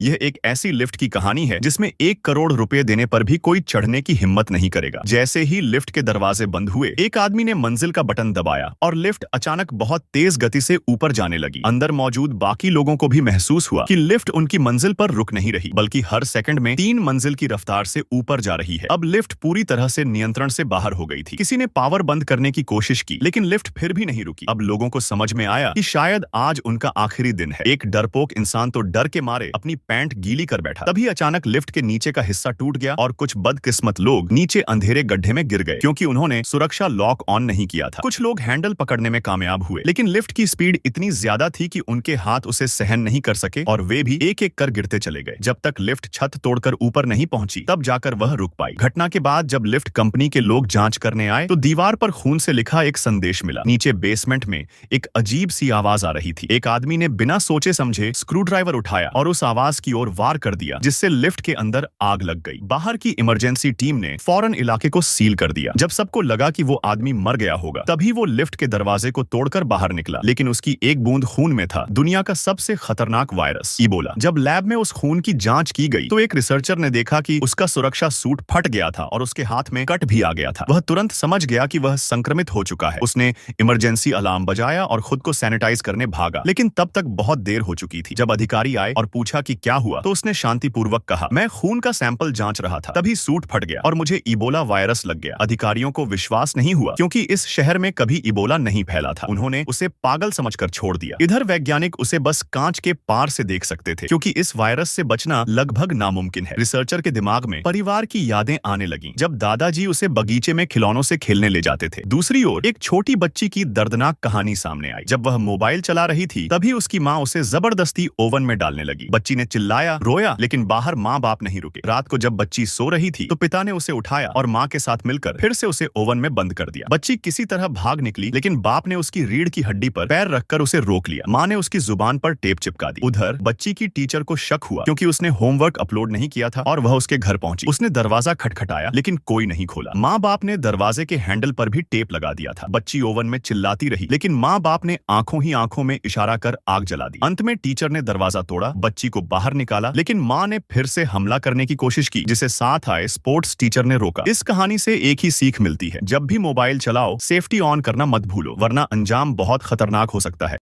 यह एक ऐसी लिफ्ट की कहानी है जिसमें 1 करोड़ रुपए देने पर भी कोई चढ़ने की हिम्मत नहीं करेगा। जैसे ही लिफ्ट के दरवाजे बंद हुए, एक आदमी ने मंजिल का बटन दबाया और लिफ्ट अचानक बहुत तेज गति से ऊपर जाने लगी। अंदर मौजूद बाकी लोगों को भी महसूस हुआ कि लिफ्ट उनकी मंजिल पर रुक नहीं रही, बल्कि हर सेकंड में 3 मंजिल की रफ्तार से ऊपर जा रही है। अब लिफ्ट पूरी तरह से नियंत्रण से बाहर हो गई थी। किसी ने पावर बंद करने की कोशिश की, लेकिन लिफ्ट फिर भी नहीं रुकी। अब लोगों को समझ में आया कि शायद आज उनका आखिरी दिन है। एक डरपोक इंसान तो डर के मारे अपनी पैंट गीली कर बैठा। तभी अचानक लिफ्ट के नीचे का हिस्सा टूट गया और कुछ बदकिस्मत लोग नीचे अंधेरे गड्ढे में गिर गए, क्योंकि उन्होंने सुरक्षा लॉक ऑन नहीं किया था। कुछ लोग हैंडल पकड़ने में कामयाब हुए, लेकिन लिफ्ट की स्पीड इतनी ज्यादा थी कि उनके हाथ उसे सहन नहीं कर सके और वे भी एक एक कर गिरते चले गए। जब तक लिफ्ट छत तोड़कर ऊपर नहीं पहुंची, तब जाकर वह रुक पाई। घटना के बाद जब लिफ्ट कंपनी के लोग जांच करने आए, तो दीवार पर खून से लिखा एक संदेश मिला। नीचे बेसमेंट में एक अजीब सी आवाज आ रही थी। एक आदमी ने बिना सोचे समझे स्क्रू ड्राइवर उठाया और उस आवाज की ओर वार कर दिया, जिससे लिफ्ट के अंदर आग लग गई। बाहर की इमरजेंसी टीम ने फौरन इलाके को सील कर दिया। जब सबको लगा कि वो आदमी मर गया होगा, तभी वो लिफ्ट के दरवाजे को तोड़कर बाहर निकला, लेकिन उसकी एक बूंद खून में था दुनिया का सबसे खतरनाक वायरस, इबोला। जब लैब में उस खून की जांच की गई, तो एक रिसर्चर ने देखा कि उसका सुरक्षा सूट फट गया था और उसके हाथ में कट भी आ गया था। वह तुरंत समझ गया कि वह संक्रमित हो चुका है। उसने इमरजेंसी अलार्म बजाया और खुद को सैनिटाइज करने भागा, लेकिन तब तक बहुत देर हो चुकी थी। जब अधिकारी आए और पूछा कि क्या हुआ, तो उसने शांतिपूर्वक कहा, मैं खून का सैंपल जांच रहा था, तभी सूट फट गया और मुझे इबोला वायरस लग गया। अधिकारियों को विश्वास नहीं हुआ, क्योंकि इस शहर में कभी इबोला नहीं फैला था। उन्होंने उसे पागल समझकर छोड़ दिया। इधर वैज्ञानिक उसे बस कांच के पार से देख सकते थे, क्योंकि इस वायरस से बचना लगभग नामुमकिन है। रिसर्चर के दिमाग में परिवार की यादें आने लगीं, जब दादाजी उसे बगीचे में खिलौनों से खेलने ले जाते थे। दूसरी ओर एक छोटी बच्ची की दर्दनाक कहानी सामने आई। जब वह मोबाइल चला रही थी, तभी उसकी माँ उसे जबरदस्ती ओवन में डालने लगी। बच्ची ने चिल्लाया, रोया, लेकिन बाहर माँ बाप नहीं रुके। रात को जब बच्ची सो रही थी, तो पिता ने उसे उठाया और माँ के साथ मिलकर फिर से उसे ओवन में बंद कर दिया। बच्ची किसी तरह भाग निकली, लेकिन बाप ने उसकी रीढ़ की हड्डी पर पैर रखकर उसे रोक लिया। माँ ने उसकी जुबान पर टेप चिपका दी। उधर बच्ची की टीचर को शक हुआ, क्योंकि उसने होमवर्क अपलोड नहीं किया था और वह उसके घर पहुंची। उसने दरवाजा खटखटाया, लेकिन कोई नहीं खोला। माँ बाप ने दरवाजे के हैंडल पर भी टेप लगा दिया था। बच्ची ओवन में चिल्लाती रही, लेकिन माँ बाप ने आंखों ही आंखों में इशारा कर आग जला दी। अंत में टीचर ने दरवाजा तोड़ा, बच्ची को बाहर निकाला, लेकिन माँ ने फिर से हमला करने की कोशिश की, जिसे साथ आए स्पोर्ट्स टीचर ने रोका। इस कहानी से एक ही सीख मिलती है, जब भी मोबाइल चलाओ, सेफ्टी ऑन करना मत भूलो, वरना अंजाम बहुत खतरनाक हो सकता है।